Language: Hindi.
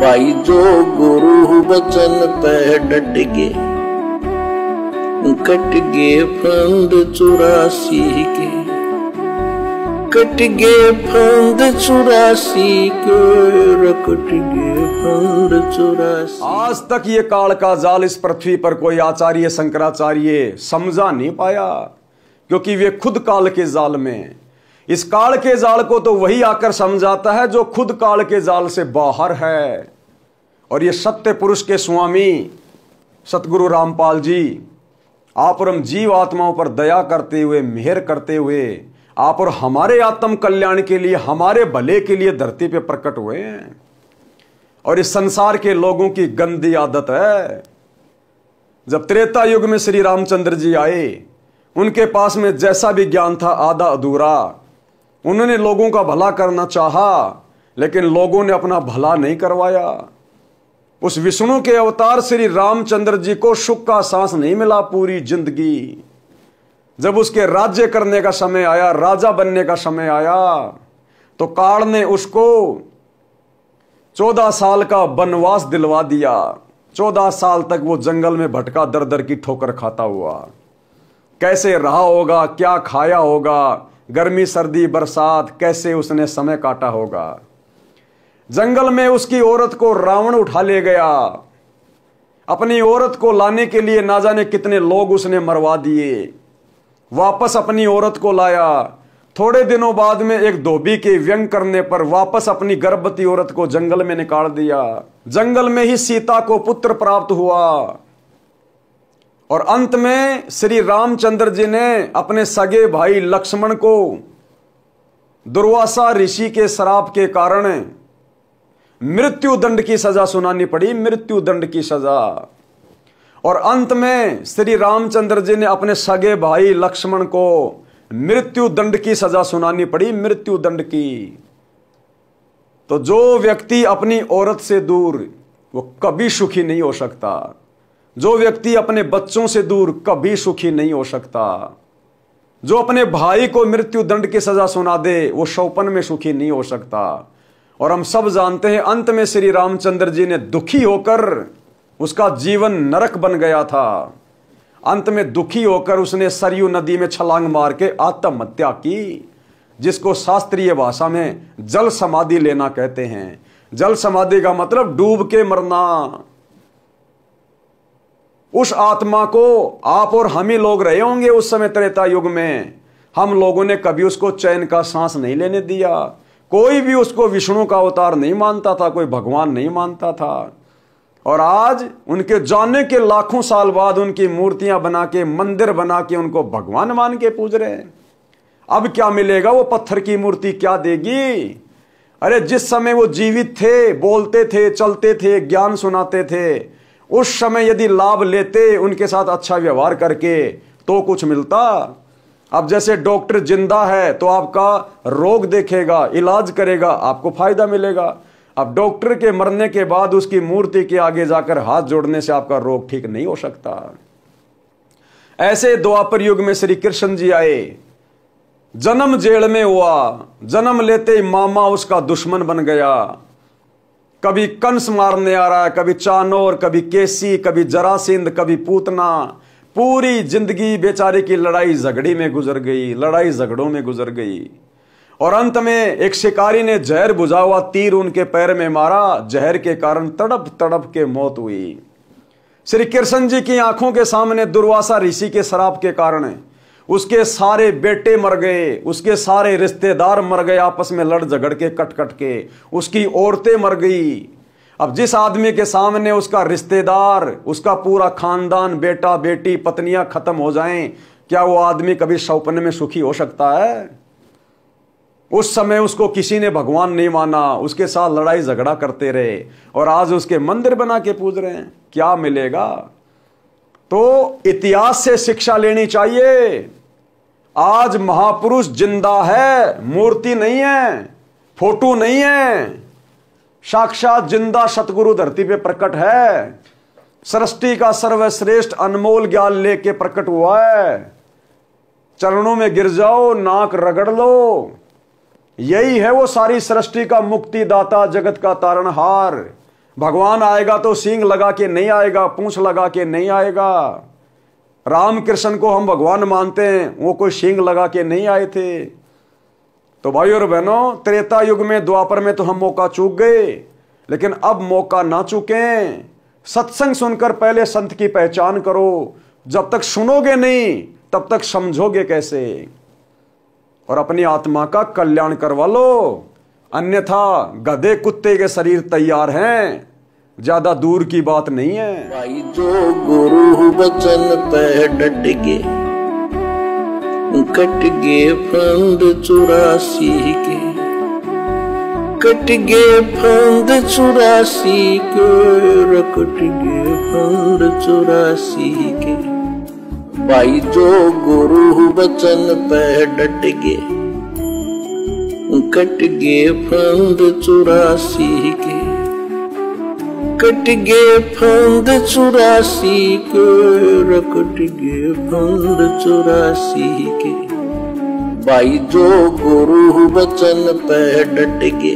भाई जो गुरु वचन पे डट गे, कट गे फंद 84 के, कट गे फंद 84 के, कट गे फंद 84। आज तक ये काल का जाल इस पृथ्वी पर कोई आचार्य शंकराचार्य समझा नहीं पाया, क्योंकि वे खुद काल के जाल में। इस काल के जाल को तो वही आकर समझाता है जो खुद काल के जाल से बाहर है। और ये सत्य पुरुष के स्वामी सतगुरु रामपाल जी, आप और हम जीव आत्माओं पर दया करते हुए, मेहर करते हुए, आप और हमारे आत्म कल्याण के लिए, हमारे भले के लिए धरती पे प्रकट हुए हैं। और इस संसार के लोगों की गंदी आदत है, जब त्रेता युग में श्री रामचंद्र जी आए, उनके पास में जैसा भी ज्ञान था आधा अधूरा। उन्होंने लोगों का भला करना चाहा, लेकिन लोगों ने अपना भला नहीं करवाया। उस विष्णु के अवतार श्री रामचंद्र जी को सुख का सांस नहीं मिला पूरी जिंदगी। जब उसके राज्य करने का समय आया, राजा बनने का समय आया, तो काल ने उसको 14 साल का वनवास दिलवा दिया। 14 साल तक वो जंगल में भटका, दर दर की ठोकर खाता हुआ। कैसे रहा होगा, क्या खाया होगा, गर्मी सर्दी बरसात, कैसे उसने समय काटा होगा। जंगल में उसकी औरत को रावण उठा ले गया। अपनी औरत को लाने के लिए ना जाने कितने लोग उसने मरवा दिए। वापस अपनी औरत को लाया। थोड़े दिनों बाद में एक धोबी के व्यंग करने पर वापस अपनी गर्भवती औरत को जंगल में निकाल दिया। जंगल में ही सीता को पुत्र प्राप्त हुआ। और अंत में श्री रामचंद्र जी ने अपने सगे भाई लक्ष्मण को दुर्वासा ऋषि के श्राप के कारण मृत्यु दंड की सजा सुनानी पड़ी, मृत्यु दंड की सजा। और अंत में श्री रामचंद्र जी ने अपने सगे भाई लक्ष्मण को मृत्यु दंड की सजा सुनानी पड़ी, मृत्यु दंड की। तो जो व्यक्ति अपनी औरत से दूर, वो कभी सुखी नहीं हो सकता। जो व्यक्ति अपने बच्चों से दूर, कभी सुखी नहीं हो सकता। जो अपने भाई को मृत्यु दंड की सजा सुना दे, वो शौपन में सुखी नहीं हो सकता। और हम सब जानते हैं अंत में श्री रामचंद्र जी ने दुखी होकर, उसका जीवन नरक बन गया था। अंत में दुखी होकर उसने सरयू नदी में छलांग मार के आत्महत्या की, जिसको शास्त्रीय भाषा में जल समाधि लेना कहते हैं। जल समाधि का मतलब डूब के मरना। उस आत्मा को आप और हम ही लोग रहे होंगे उस समय त्रेता युग में। हम लोगों ने कभी उसको चैन का सांस नहीं लेने दिया। कोई भी उसको विष्णु का अवतार नहीं मानता था, कोई भगवान नहीं मानता था। और आज उनके जाने के लाखों साल बाद उनकी मूर्तियां बना के, मंदिर बना के उनको भगवान मान के पूज रहे हैं। अब क्या मिलेगा? वो पत्थर की मूर्ति क्या देगी? अरे जिस समय वो जीवित थे, बोलते थे, चलते थे, ज्ञान सुनाते थे, उस समय यदि लाभ लेते, उनके साथ अच्छा व्यवहार करके, तो कुछ मिलता। अब जैसे डॉक्टर जिंदा है तो आपका रोग देखेगा, इलाज करेगा, आपको फायदा मिलेगा। अब डॉक्टर के मरने के बाद उसकी मूर्ति के आगे जाकर हाथ जोड़ने से आपका रोग ठीक नहीं हो सकता। ऐसे द्वापर युग में श्री कृष्ण जी आए। जन्म जेल में हुआ, जन्म लेते ही मामा उसका दुश्मन बन गया। कभी कंस मारने आ रहा है, कभी चाणोर, कभी केसी, कभी जरासिंध, कभी पूतना। पूरी जिंदगी बेचारे की लड़ाई झगड़ी में गुजर गई, लड़ाई झगड़ों में गुजर गई। और अंत में एक शिकारी ने जहर बुझा हुआ तीर उनके पैर में मारा। जहर के कारण तड़प तड़प के मौत हुई। श्री कृष्ण जी की आंखों के सामने दुर्वासा ऋषि के श्राप के कारण उसके सारे बेटे मर गए, उसके सारे रिश्तेदार मर गए, आपस में लड़ झगड़ के, कट कट के। उसकी औरतें मर गई। अब जिस आदमी के सामने उसका रिश्तेदार, उसका पूरा खानदान, बेटा बेटी, पत्नियां खत्म हो जाएं, क्या वो आदमी कभी सौपन में सुखी हो सकता है? उस समय उसको किसी ने भगवान नहीं माना, उसके साथ लड़ाई झगड़ा करते रहे, और आज उसके मंदिर बना के पूज रहे हैं। क्या मिलेगा? तो इतिहास से शिक्षा लेनी चाहिए। आज महापुरुष जिंदा है, मूर्ति नहीं है, फोटो नहीं है, साक्षात जिंदा सतगुरु धरती पे प्रकट है। सृष्टि का सर्वश्रेष्ठ अनमोल ज्ञान लेके प्रकट हुआ है। चरणों में गिर जाओ, नाक रगड़ लो। यही है वो सारी सृष्टि का मुक्तिदाता, जगत का तारणहार। भगवान आएगा तो सींग लगा के नहीं आएगा, पूंछ लगा के नहीं आएगा। राम कृष्ण को हम भगवान मानते हैं, वो कोई सींग लगा के नहीं आए थे। तो भाई और बहनों, त्रेता युग में, द्वापर में तो हम मौका चूक गए, लेकिन अब मौका ना चूकें। सत्संग सुनकर पहले संत की पहचान करो। जब तक सुनोगे नहीं तब तक समझोगे कैसे। और अपनी आत्मा का कल्याण करवा लो, अन्यथा गधे कुत्ते के शरीर तैयार हैं, ज्यादा दूर की बात नहीं है। भाई जो गुरु वचन पे डट के, कट गे फंद 84 के, कट गे फंद 84 के, कट गे फंद 84 के। भाई जो गुरु वचन पे डट के, कट गे फंद 84 के, कट गे फंद 84 के, कट गे फंद 84 के। भाई जो गुरु वचन पे डट के,